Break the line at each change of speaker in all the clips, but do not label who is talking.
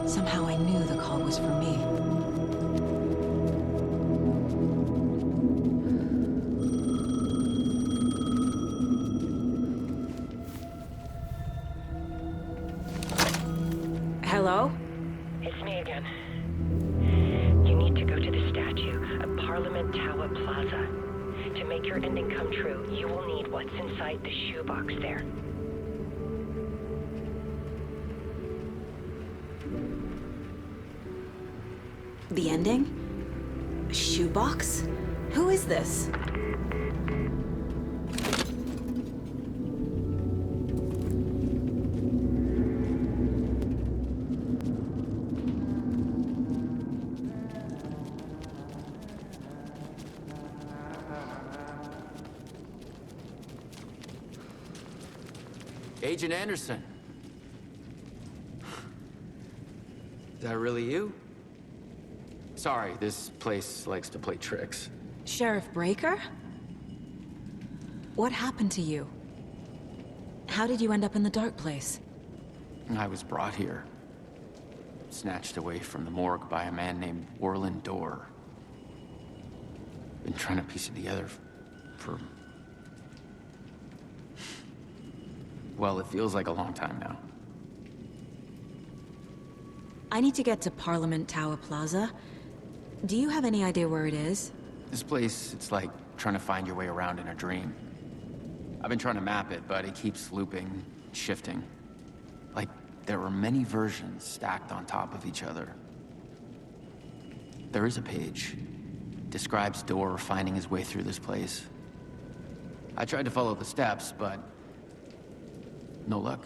Somehow I knew the call was for me. Hello?
It's me again. You need to go to the statue at Parliament Tower Plaza. To make your ending come true, you will need what's inside the shoebox there.
The ending? A shoebox? Who is this?
Agent Anderson. Is that really you? Sorry, this place likes to play tricks.
Sheriff Breaker? What happened to you? How did you end up in the dark place?
I was brought here. Snatched away from the morgue by a man named Warland Dorr. Been trying to piece it together for... well, it feels like a long time now.
I need to get to Parliament Tower Plaza. Do you have any idea where it is?
This place, it's like trying to find your way around in a dream. I've been trying to map it, but it keeps looping, shifting. Like there are many versions stacked on top of each other. There is a page. Describes Dorr finding his way through this place. I tried to follow the steps, but no luck.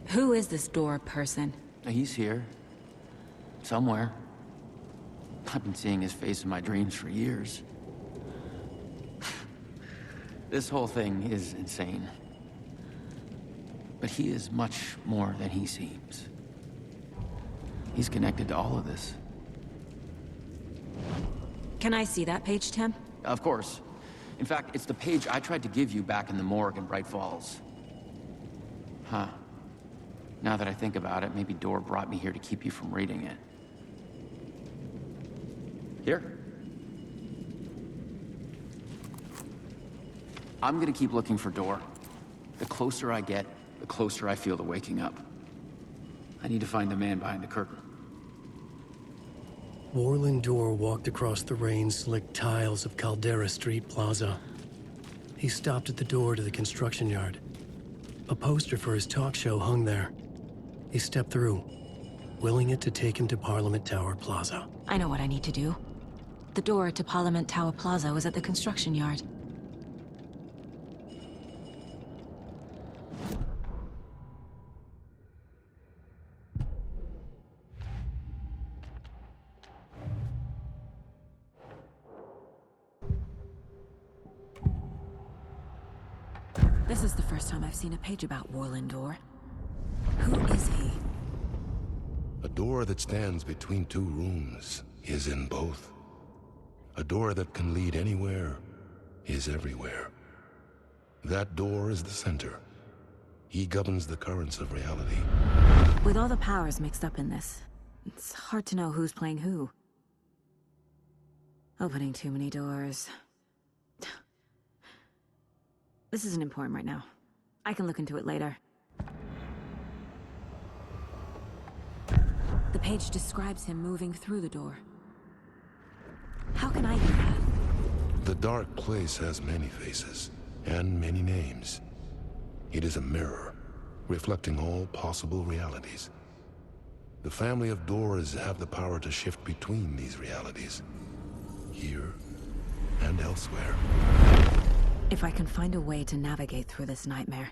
Who is this Dorr person?
He's here. Somewhere. I've been seeing his face in my dreams for years. This whole thing is insane. But he is much more than he seems. He's connected to all of this.
Can I see that page, Tim?
Of course. In fact, it's the page I tried to give you back in the morgue in Bright Falls. Huh. Now that I think about it, maybe Dorr brought me here to keep you from reading it. Here. I'm gonna keep looking for Dorr. The closer I get, the closer I feel to waking up. I need to find the man behind the curtain.
Warland Dorr walked across the rain-slicked tiles of Caldera Street Plaza. He stopped at the door to the construction yard. A poster for his talk show hung there. He stepped through, willing it to take him to Parliament Tower Plaza.
I know what I need to do. The door to Parliament Tower Plaza was at the construction yard. This is the first time I've seen a page about Warland Dorr. Who is he?
A door that stands between two rooms is in both. A door that can lead anywhere is everywhere. That door is the center. He governs the currents of reality.
With all the powers mixed up in this, it's hard to know who's playing who. Opening too many doors. This isn't important right now. I can look into it later. The page describes him moving through the door. How can I do that?
The dark place has many faces and many names. It is a mirror, reflecting all possible realities. The family of Doors have the power to shift between these realities, here and elsewhere.
If I can find a way to navigate through this nightmare,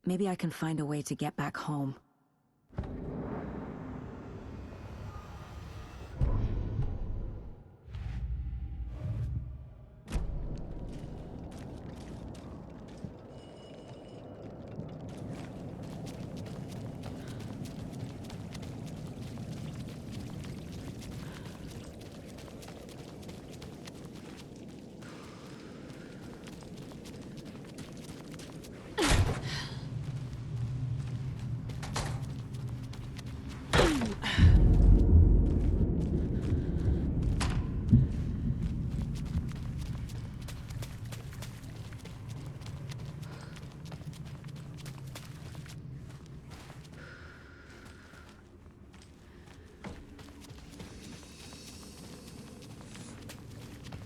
maybe I can find a way to get back home.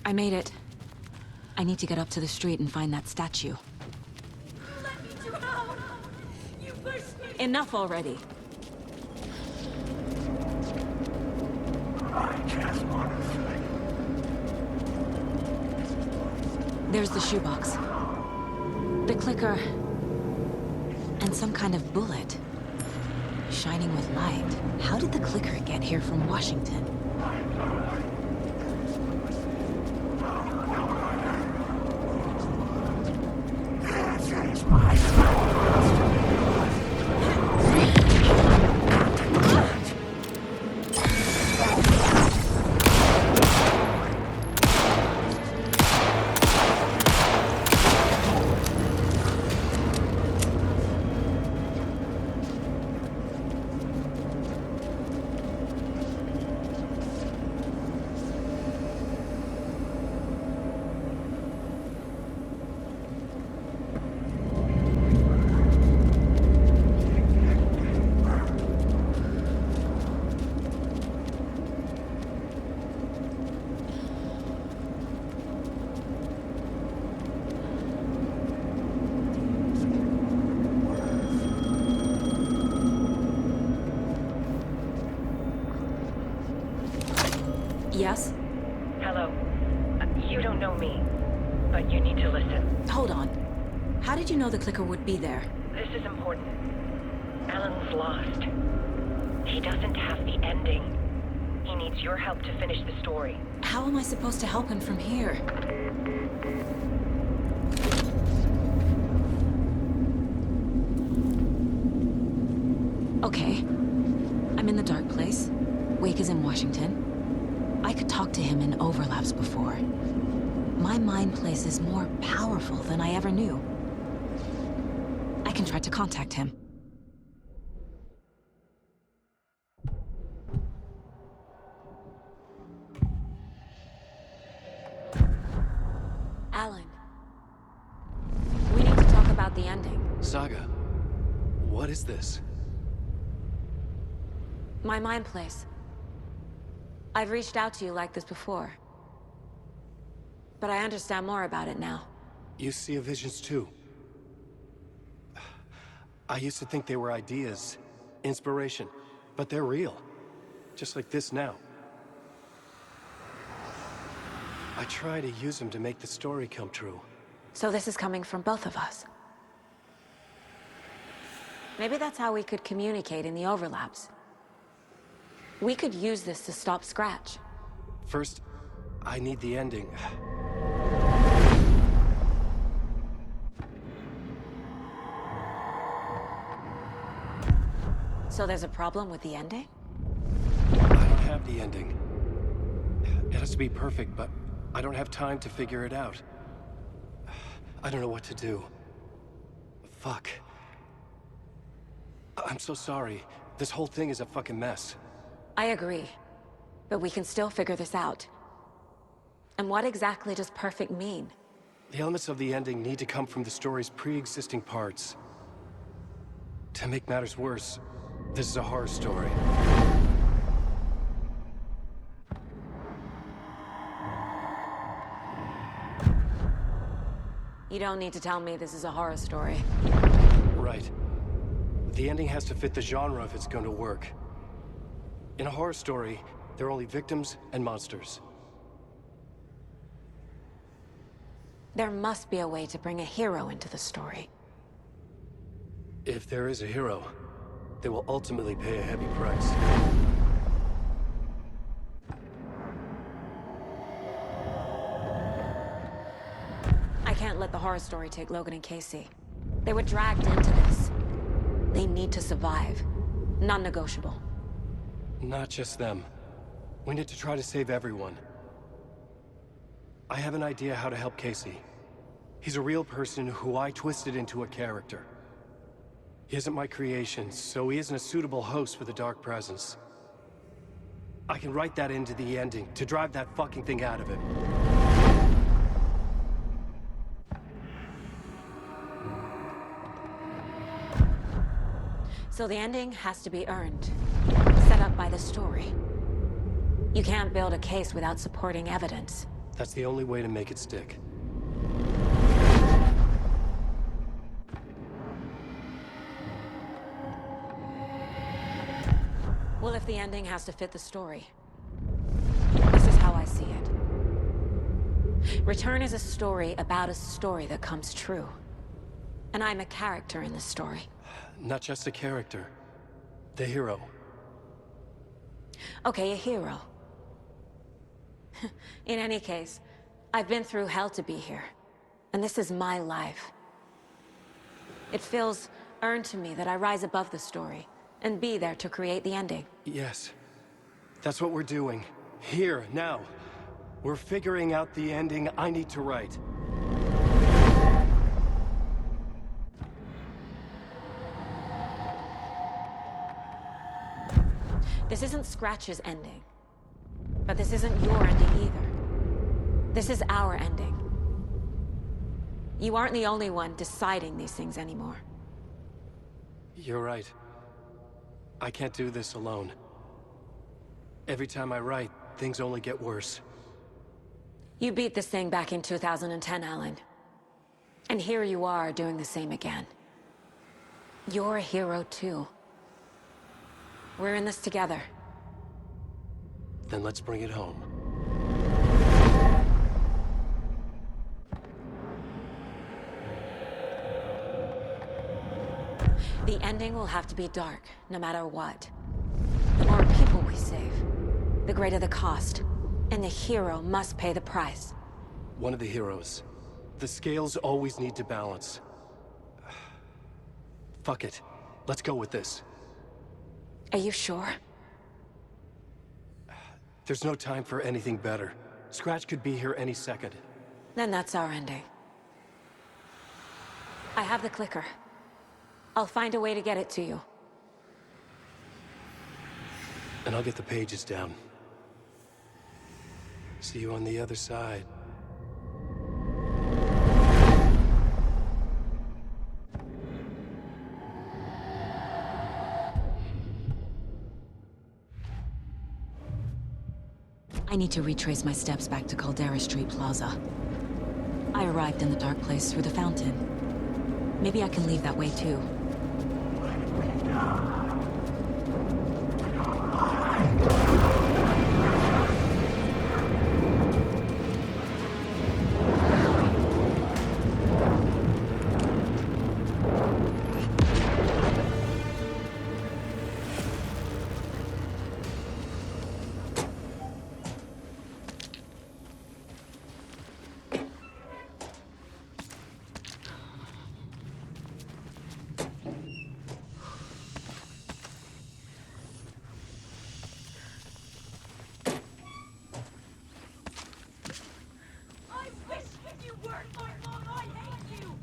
I made it. I need to get up to the street and find that statue.
Let me drown! You pushed me!
Enough already. There's the shoebox. The clicker. And some kind of bullet. Shining with light. How did the clicker get here from Washington? Yes?
Hello. You don't know me, but you need to listen.
Hold on. How did you know the clicker would be there?
This is important. Alan's lost. He doesn't have the ending. He needs your help to finish the story.
How am I supposed to help him from here? Okay. I'm in the dark place. Wake is in Washington. I could talk to him in overlaps before. My mind place is more powerful than I ever knew. I can try to contact him. Alan. We need to talk about the ending.
Saga, what is this?
My mind place. I've reached out to you like this before. But I understand more about it now.
You see visions too. I used to think they were ideas, inspiration, but they're real. Just like this now. I try to use them to make the story come true.
So this is coming from both of us. Maybe that's how we could communicate in the overlaps. We could use this to stop Scratch.
First, I need the ending.
So there's a problem with the ending?
I don't have the ending. It has to be perfect, but I don't have time to figure it out. I don't know what to do. Fuck. I'm so sorry. This whole thing is a fucking mess.
I agree. But we can still figure this out. And what exactly does perfect mean?
The elements of the ending need to come from the story's pre-existing parts. To make matters worse, this is a horror story.
You don't need to tell me this is a horror story.
Right. The ending has to fit the genre if it's going to work. In a horror story, there are only victims and monsters.
There must be a way to bring a hero into the story.
If there is a hero, they will ultimately pay a heavy price.
I can't let the horror story take Logan and Casey. They were dragged into this. They need to survive. Non-negotiable.
Not just them. We need to try to save everyone. I have an idea how to help Casey. He's a real person who I twisted into a character. He isn't my creation, so he isn't a suitable host with a dark presence. I can write that into the ending to drive that fucking thing out of him.
So the ending has to be earned. Set up by the story. You can't build a case without supporting evidence.
That's the only way to make it stick.
Well, if the ending has to fit the story, this is how I see it. Return is a story about a story that comes true. And I'm a character in this story.
Not just a character. The hero.
Okay, a hero. In any case, I've been through hell to be here. And this is my life. It feels earned to me that I rise above the story and be there to create the ending.
Yes. That's what we're doing. Here, now. We're figuring out the ending I need to write.
This isn't Scratch's ending. But this isn't your ending either. This is our ending. You aren't the only one deciding these things anymore.
You're right. I can't do this alone. Every time I write, things only get worse.
You beat this thing back in 2010, Alan. And here you are doing the same again. You're a hero too. We're in this together.
Then let's bring it home.
The ending will have to be dark, no matter what. The more people we save, the greater the cost. And the hero must pay the price.
One of the heroes. The scales always need to balance. Fuck it. Let's go with this.
Are you sure?
There's no time for anything better. Scratch could be here any second.
Then that's our ending. I have the clicker. I'll find a way to get it to you.
And I'll get the pages down. See you on the other side.
I need to retrace my steps back to Caldera Street Plaza. I arrived in the dark place through the fountain. Maybe I can leave that way too.
I wish you weren't my mom. I hate you.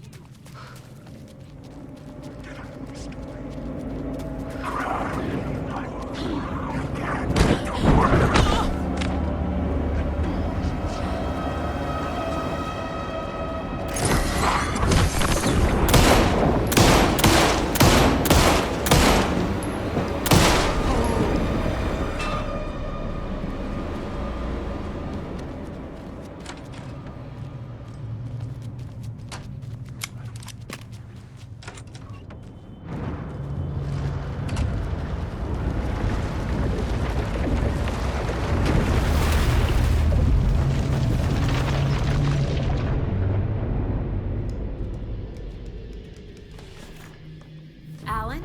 Alan?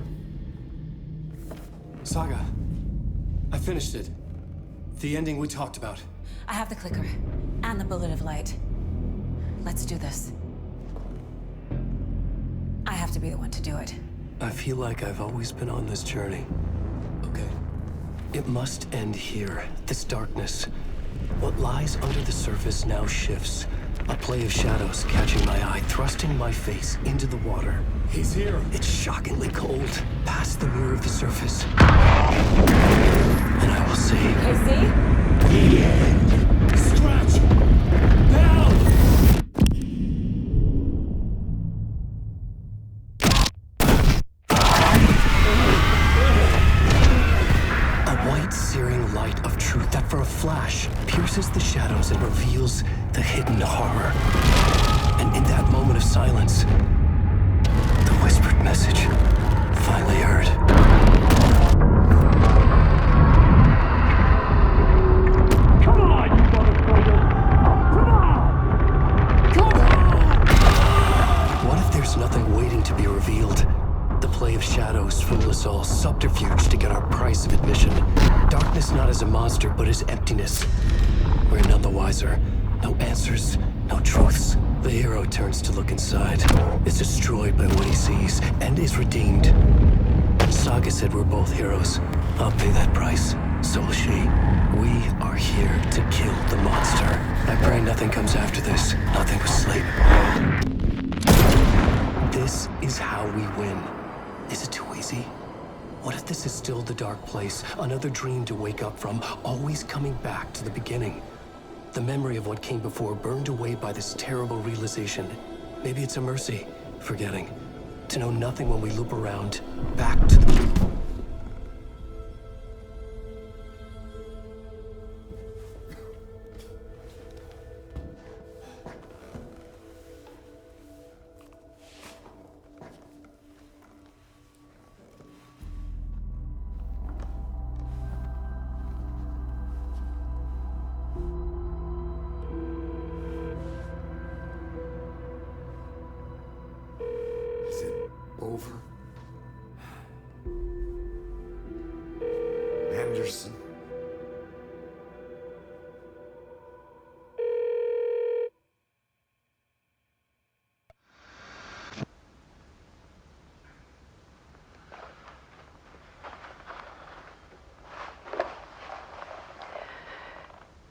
Saga. I finished it. The ending we talked about.
I have the clicker. And the bullet of light. Let's do this. I have to be the one to do it.
I feel like I've always been on this journey. Okay. It must end here. This darkness. What lies under the surface now shifts. A play of shadows catching my eye, thrusting my face into the water. He's here. It's shockingly cold, past the mirror of the surface. And I will say...
Casey?
The end! Scratch! Now! A white, searing light of truth that for a flash pierces the shadows and reveals the hidden horror. And in that moment of silence, the whispered message finally heard.
Come on, you motherfucker! Come on! Come on!
What if there's nothing waiting to be revealed? The play of shadows fool us all, subterfuge to get our price of admission. Darkness not as a monster, but as emptiness. We're none the wiser. No answers, no truths. The hero turns to look inside, is destroyed by what he sees, and is redeemed. Saga said we're both heroes. I'll pay that price. So will she. We are here to kill the monster. I pray nothing comes after this. Nothing but sleep. This is how we win. Is it too easy? What if this is still the dark place? Another dream to wake up from, always coming back to the beginning. The memory of what came before burned away by this terrible realization. Maybe it's a mercy, forgetting. To know nothing when we loop around, back to the...
Is it over? Anderson?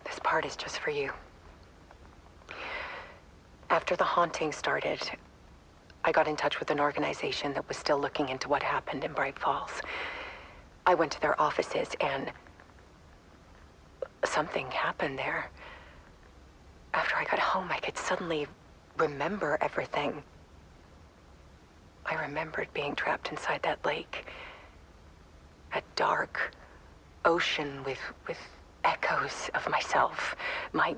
This part is just for you. After the haunting started, I got in touch with an organization that was still looking into what happened in Bright Falls. I went to their offices and something happened there. After I got home, I could suddenly remember everything. I remembered being trapped inside that lake. A dark ocean with echoes of myself, my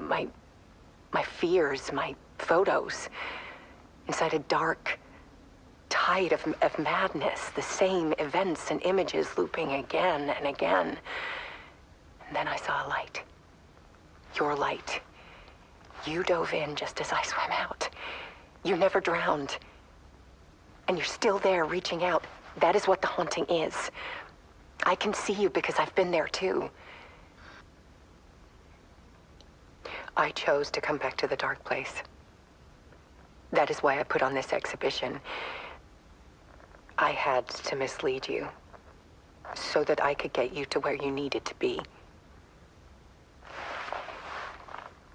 fears, my photos. Inside a dark tide of madness, the same events and images looping again and again. And then I saw a light. Your light. You dove in just as I swam out. You never drowned. And you're still there reaching out. That is what the haunting is. I can see you because I've been there too. I chose to come back to the dark place. That is why I put on this exhibition. I had to mislead you, so that I could get you to where you needed to be.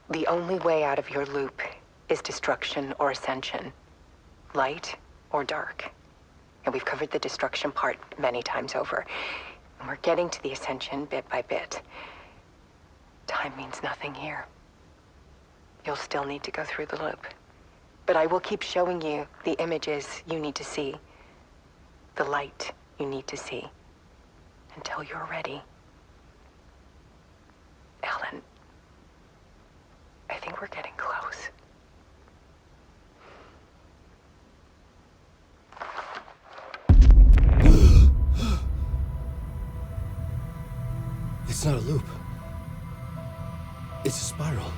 The only way out of your loop is destruction or ascension, light or dark. And we've covered the destruction part many times over. And we're getting to the ascension bit by bit. Time means nothing here. You'll still need to go through the loop. But I will keep showing you the images you need to see, the light you need to see, until you're ready. Ellen, I think we're getting close.
It's not a loop. It's a spiral.